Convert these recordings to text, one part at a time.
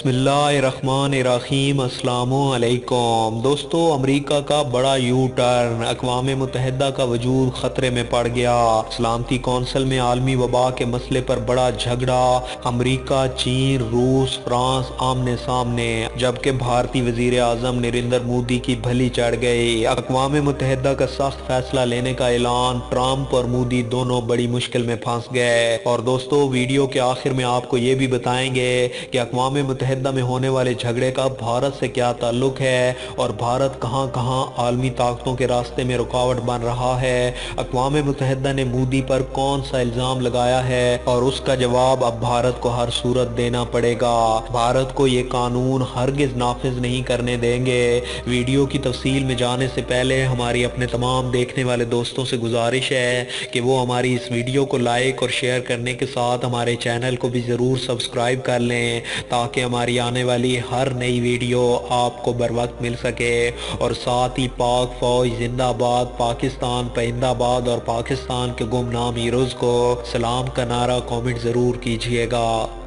बिस्मिल्लाहिर्रहमानिर्रहीम। अस्सलामु अलैकुम दोस्तों, अमेरिका का बड़ा यू टर्न, अक़वाम मुत्तहिदा का वजूद ख़तरे में पड़ गया। सलामती कौंसिल में आलमी वबा के मसले पर बड़ा झगड़ा। अमेरिका, चीन, रूस, फ्रांस आमने सामने, जबकि भारतीय वज़ीर आज़म नरेंद्र मोदी की भली चढ़ गई। अक़वाम मुत्तहिदा का सख्त फैसला लेने का ऐलान। ट्रंप और मोदी दोनों बड़ी मुश्किल में फंस गए। और दोस्तों, वीडियो के आखिर में आपको ये भी बताएंगे कि अक़वाम मुत्तहिदा में होने वाले झगड़े का भारत से क्या ताल्लुक है और भारत कहां कहां आलमी ताकतों के रास्ते में रुकावट बन रहा है। अक़वाम मुत्तहिदा ने मोदी पर कौन सा इल्ज़ाम लगाया है और उसका जवाब अब भारत को हर सूरत देना पड़ेगा। भारत को ये कानून हरगिज़ नाफिज नहीं करने देंगे। वीडियो की तफसील में जाने से पहले हमारी अपने तमाम देखने वाले दोस्तों से गुजारिश है कि वो हमारी इस वीडियो को लाइक और शेयर करने के साथ हमारे चैनल को भी ज़रूर सब्सक्राइब कर लें, ताकि हमारी आने वाली हर नई वीडियो आपको बर वक्त मिल सके। और साथ ही पाक फौज जिंदाबाद, पाकिस्तान परिंदाबाद और पाकिस्तान के गुमनाम हीरोज़ को सलाम का नारा कमेंट ज़रूर कीजिएगा।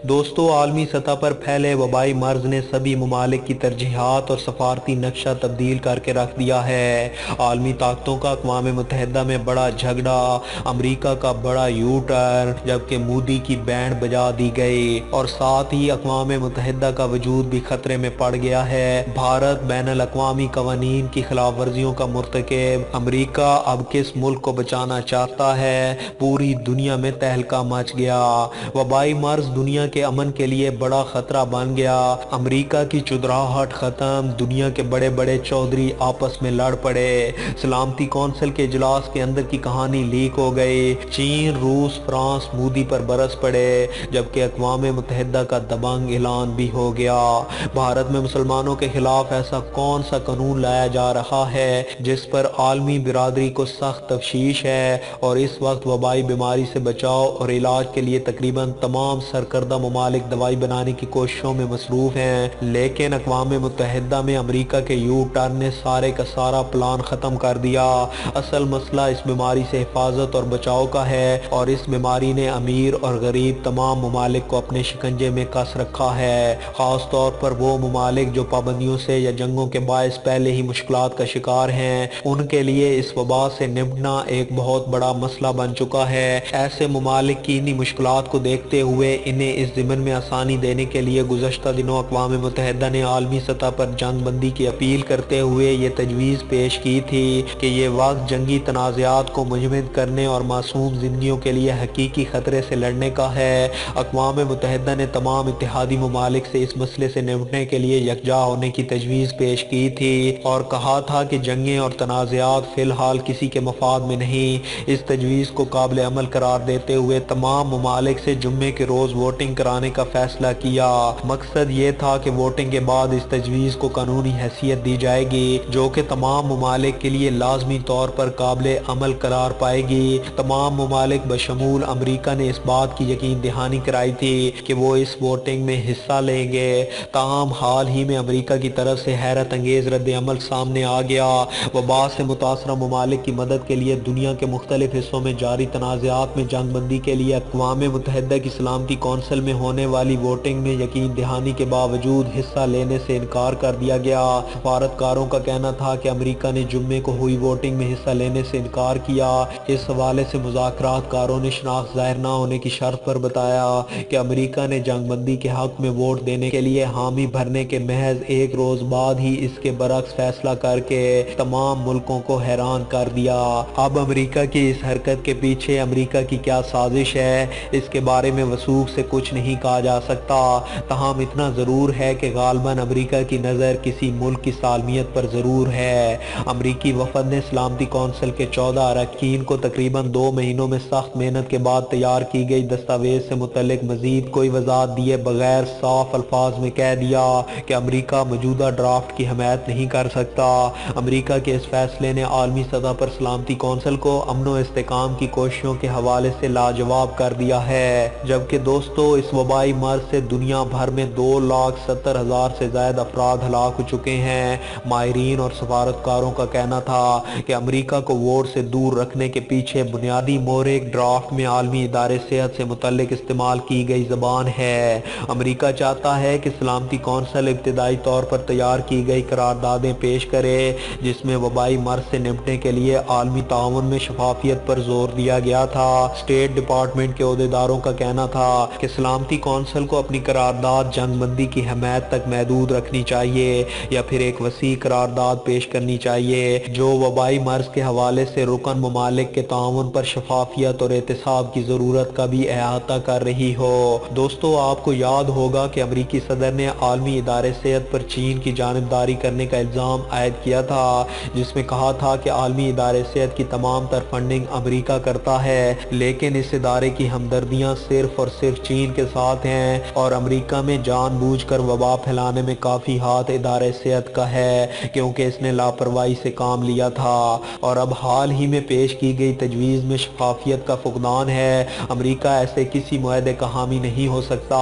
दोस्तों, आलमी सतह पर फैले वबाई मर्ज ने सभी ममालिक की तरजीहात और सफारती नक्शा तब्दील करके रख दिया है। आलमी ताकतों का अक़वाम मुत्तहिदा में बड़ा झगड़ा, अमेरिका का बड़ा यू टर्न, जबकि मोदी की बैंड बजा दी गई और साथ ही अक़वाम मुत्तहिदा का वजूद भी खतरे में पड़ गया है। भारत बैनुल अक़वामी कवानीन की खिलाफ वर्जियों का मुर्तकिब। अमेरिका अब किस मुल्क को बचाना चाहता है? पूरी दुनिया में तहलका मच गया। वबाई मर्ज दुनिया के अमन के लिए बड़ा खतरा बन गया। अमेरिका की चुदराहट खत्म, दुनिया के बड़े बड़े चौधरी आपस में लड़ पड़े। सलामती कौंसिल के इजलास के अंदर की कहानी लीक हो गई। चीन, रूस, फ्रांस मोदी पर बरस पड़े, जबकि अक़वाम मुत्तहिदा का दबंग ऐलान भी हो गया। भारत में मुसलमानों के खिलाफ ऐसा कौन सा कानून लाया जा रहा है जिस पर आलमी बिरादरी को सख्त तफ्शीश है और इस वक्त वबाई बीमारी से बचाव और इलाज के लिए तकरीबन तमाम सरकर्दा ममालिक दवाई बनाने की कोशिशों में मसरूफ हैं। लेकिन अक़वाम मुत्तहिदा में अमेरिका के यू टर्न ने सारे का सारा प्लान ख़त्म कर दिया। असल मसला इस बीमारी से हिफाजत और बचाव का है और इस बीमारी ने अमीर और गरीब तमाम ममालिक को अपने शिकंजे में कस रखा है। ख़ास तौर पर वो ममालिक जो पाबंदियों से या जंगों के बायस पहले ही मुश्किलात का शिकार हैं, उनके लिए इस वबा से निपटना एक बहुत बड़ा मसला बन चुका है। ऐसे ममालिक की इन्हीं मुश्किलात को देखते हुए इन्हें इस ज़िम्मन में आसानी देने के लिए गुज़श्ता दिनों अक़वाम मुत्तहिदा ने आलमी सतह पर जंग बंदी की अपील करते हुए ये तजवीज़ पेश की थी कि ये वक्त जंगी तनाज़ात को मुजम्मद करने और मासूम ज़िंदगियों के लिए हकीकी ख़तरे से लड़ने का है। अक़वाम मुत्तहिदा ने तमाम इत्तेहादी ममालिक से इस मसले से निपटने के लिए यकजा होने की तजवीज़ पेश की थी और कहा था कि जंगें और तनाज़ात फ़िलहाल किसी के मफाद में नहीं। इस तजवीज़ को काबिल अमल करार देते हुए तमाम ममालिक से जुम्मे के रोज़ वोटिंग कराने का फैसला किया। मकसद ये था कि वोटिंग के बाद इस तजवीज़ को कानूनी हैसियत दी जाएगी, जो कि तमाम ममालिक के लिए लाजमी तौर पर काबिल अमल करार पाएगी। तमाम ममालिक बशमूल अमेरिका ने इस बात की यकीन दहानी कराई थी कि वो इस वोटिंग में हिस्सा लेंगे। ताहम हाल ही में अमेरिका की तरफ से हैरत अंगेज़ रद्द अमल सामने आ गया। वबा से मुतासरा ममालिक की मदद के लिए दुनिया के मुख्तलिफ हिस्सों में जारी तनाज़ात में जंग बंदी के लिए अक़वाम मुत्तहिदा की सलामती कौंसिल में होने वाली वोटिंग में यकीन दहानी के बावजूद हिस्सा लेने से इनकार कर दिया गया। सफारतकारों का कहना था कि अमेरिका ने जुम्मे को हुई वोटिंग में हिस्सा लेने से इनकार किया। इस हवाले से मुज़ाकरातकारों ने शनाख्त ज़ाहिर न होने की शर्त पर बताया कि अमेरिका ने जंग बंदी के हक में वोट देने के लिए हामी भरने के महज एक रोज़ बाद ही इसके बरक्स फैसला करके तमाम मुल्कों को हैरान कर दिया। अब अमेरिका की इस हरकत के पीछे अमेरिका की क्या साजिश है, इसके बारे में वसूख से कुछ नहीं कहा जा सकता। तहम इतना ज़रूर है कि गालबन अमेरिका की नज़र किसी मुल्क की सालमियत पर ज़रूर है। अमेरिकी वफद ने सलामती कौंसिल के 14 अरकान को तकरीबन 2 महीनों में सख्त मेहनत के बाद तैयार की गई दस्तावेज से मुतल्लिक मजीद कोई वजाहत दिए बगैर साफ अल्फाज में कह दिया कि अमेरिका मौजूदा ड्राफ्ट की हमायत नहीं कर सकता। अमेरिका के इस फैसले ने आलमी सतह पर सलामती कौंसिल को अमन व इस्तेकाम की कोशिशों के हवाले से लाजवाब कर दिया है। जबकि दोस्तों, इस वबाई मर्ज से दुनिया भर में 2,70,000 से ज्यादा अफराद हलाक हो चुके हैं। माहिरीन और सफारतकारों का कहना था कि अमेरिका को वोट से दूर रखने के पीछे बुनियादी मोहरिक ड्राफ्ट में आलमी इदारे सेहत से मुतल्लिक इस्तेमाल की गई ज़बान है। अमेरिका चाहता है कि सलामती कौंसिल इब्तदाई तौर पर तैयार की गई करारदादें पेश करे जिसमें वबाई मर्ज से निपटने के लिए आलमी ताउन में शफाफियत पर जोर दिया गया था। स्टेट डिपार्टमेंट के अहदेदारों का कहना था कि सलामती कौंसिल को अपनी करारदाद जंगबंदी की हमायत तक महदूद रखनी चाहिए या फिर एक वसी करारदाद पेश करनी चाहिए जो वबाई मर्ज के हवाले से रुकन ममालिक के ताउन पर शफाफियत और एहतसाब की ज़रूरत का भी अहाता कर रही हो। दोस्तों, आपको याद होगा कि अमरीकी सदर ने आलमी इदारे सेहत पर चीन की जानिबदारी करने का इल्ज़ाम आयद किया था, जिसमें कहा था कि आलमी इदारे सेहत की तमाम तर फंडिंग अमरीका करता है, लेकिन इस इदारे की हमदर्दियाँ सिर्फ और सिर्फ चीन के साथ हैं और अमरीका में जानबूझकर वबा फैलाने में काफ़ी हाथ इदारे सेहत का है क्योंकि इसने लापरवाही से काम लिया था। और अब हाल ही में पेश की गई तजवीज़ में शफाफियत का फुकदान है। अमरीका ऐसे किसी मुआहदे का हामी नहीं हो सकता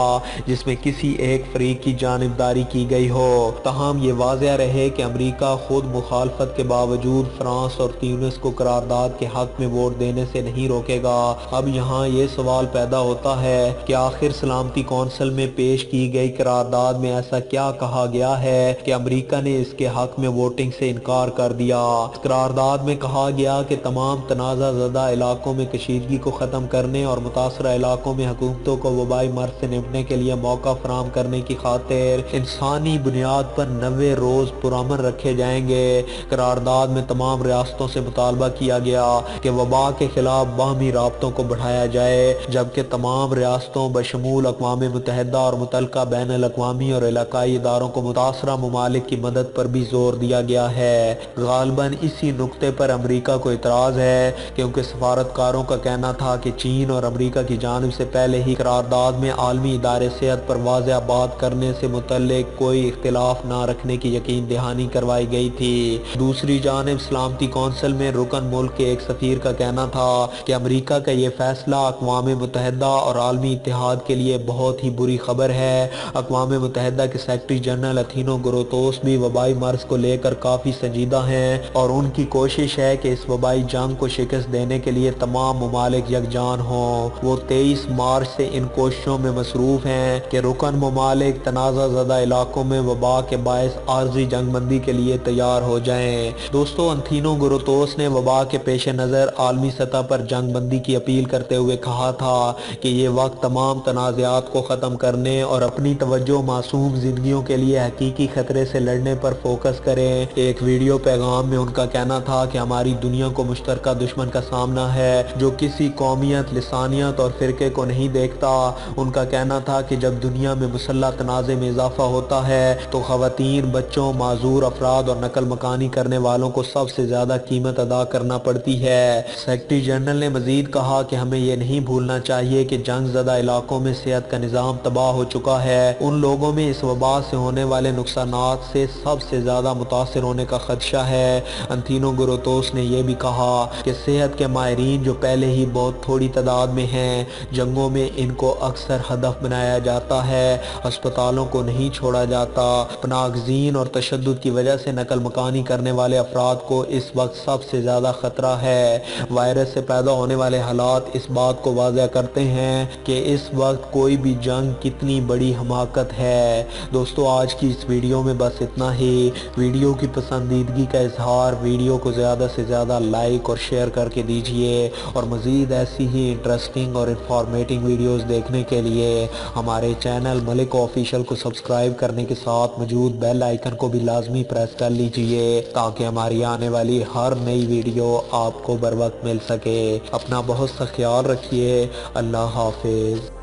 जिसमें किसी एक फरीक की जानिबदारी की गई हो। तहम ये वाज़ेह रहे कि अमरीका खुद मुखालफत के बावजूद फ्रांस और ट्यूनिस को करारदाद के हक में वोट देने से नहीं रोकेगा। अब यहाँ ये सवाल पैदा होता है कि आखिर सलामती कौंसिल में पेश की गई करारदाद में ऐसा क्या कहा गया है कि अमरीका ने इसके हक में वोटिंग से इनकार कर दिया। करारदाद में कहा गया कि तमाम तनाज़ा ज़दा इलाकों में कशीदगी को ख़त्म करने और मुतासरा इलाकों में हुकूमतों को वबाई मर्ज से निपटने के लिए मौका फराहम करने की खातिर इंसानी बुनियाद पर 90 रोज़ पुरअमन रखे जाएंगे। करारदाद में तमाम रियासतों से मुतालबा किया गया कि वबा के खिलाफ बाहमी राब्तों को बढ़ाया जाए, जबकि तमाम रियासतों बशमूल अक़वाम मुत्तहिदा और मुतल्लका बैनुल अक़वामी और इलाकाई इदारों को मुतासरा ममालिक की मदद पर भी जोर दिया गया है। गालिबन इसी नुक्ते पर अमरीका को इतराज़ है क्योंकि सफारतकारों का कहना था कि चीन और अमरीका की जानिब से पहले ही करारदाद में आलमी इदारे सेहत पर वाज़ेह बात करने से मुतल्लिक कोई इख्तिलाफ ना रखने की यकीन दहानी करवाई गई थी। दूसरी जानिब सलामती कौंसिल में रुकन मुल्क के एक सफीर का कहना था कि अमरीका का ये फैसला अक़वाम मुत्तहिदा और आलमी इत्तेहाद के लिए बहुत ही बुरी खबर है। अक़वाम मुत्तहिदा के सेक्रेटरी जनरल अथीनो गुतेरेस भी वबाई मर्ज को लेकर काफ़ी संजीदा हैं और उनकी कोशिश है कि इस वबाई जंग को शिकस्त देने के लिए तमाम ममालिक यकजान हों। वो 23 मार्च से इन कोशिशों में मसरूफ़ हैं कि रुकन ममालिक तनाज़ा ज़दा इलाकों में वबा के बायस आर्जी जंगबंदी के लिए तैयार हो जाएं। दोस्तों, अथीनो गुतेरेस ने वबा के पेश नज़र आलमी सतह पर जंगबंदी की अपील करते हुए कहा था कि ये वक्त तमाम तनाज़ात को ख़त्म करने और अपनी तवज्जो मासूम ज़िंदगियों के लिए हकीकी ख़तरे से लड़ने पर फोकस करें। एक वीडियो पैगाम में उनका कहना था कि हमारी दुनिया को मुश्तरका दुश्मन का सामना है जो किसी कौमियत, लिसानियत और फ़िरके को नहीं देखता। उनका कहना था कि जब दुनिया में मुसल्लह तनाज़े में इजाफा होता है तो ख़वातीन, बच्चों, माजूर अफराद और नकल मकानी करने वालों को सबसे ज़्यादा कीमत अदा करना पड़ती है। सेक्रेटरी जनरल ने मज़ीद कहा कि हमें यह नहीं भूलना चाहिए कि जंग ज़दा इलाकों में सेहत का निज़ाम तबाह हो चुका है। उन लोगों में इस वबा से होने वाले नुकसानात से सबसे ज़्यादा मुतासिर होने का खदशा है। अथीनो गुतेरेस ने यह भी कहा कि सेहत के माहिरीन जो पहले ही बहुत थोड़ी तादाद में हैं, जंगों में इनको अक्सर हदफ बनाया जाता है, अस्पतालों को नहीं छोड़ा जाता। पनागज़ीन और तशद्दुद की वजह से नकल मकानी करने वाले अफराद को इस वक्त सबसे ज़्यादा ख़तरा है। वायरस से पैदा होने वाले हालात इस बात को वाज़ेह करते हैं कि इस वक्त कोई भी जंग कितनी बड़ी हमाकत है। दोस्तों, आज की इस वीडियो में बस इतना ही। वीडियो की पसंदीदगी का इजहार, वीडियो को ज़्यादा से ज़्यादा लाइक और शेयर करके दीजिए और मज़ीद ऐसी ही इंटरेस्टिंग और इंफॉर्मेटिव वीडियोस देखने के लिए हमारे चैनल मलिक ऑफिशियल को सब्सक्राइब करने के साथ मौजूद बेल आइकन को भी लाजमी प्रेस कर लीजिए ताकि हमारी आने वाली हर नई वीडियो आपको बर वक्त मिल सके। अपना बहुत सा ख्याल रखिए। अल्लाह हाफिज़।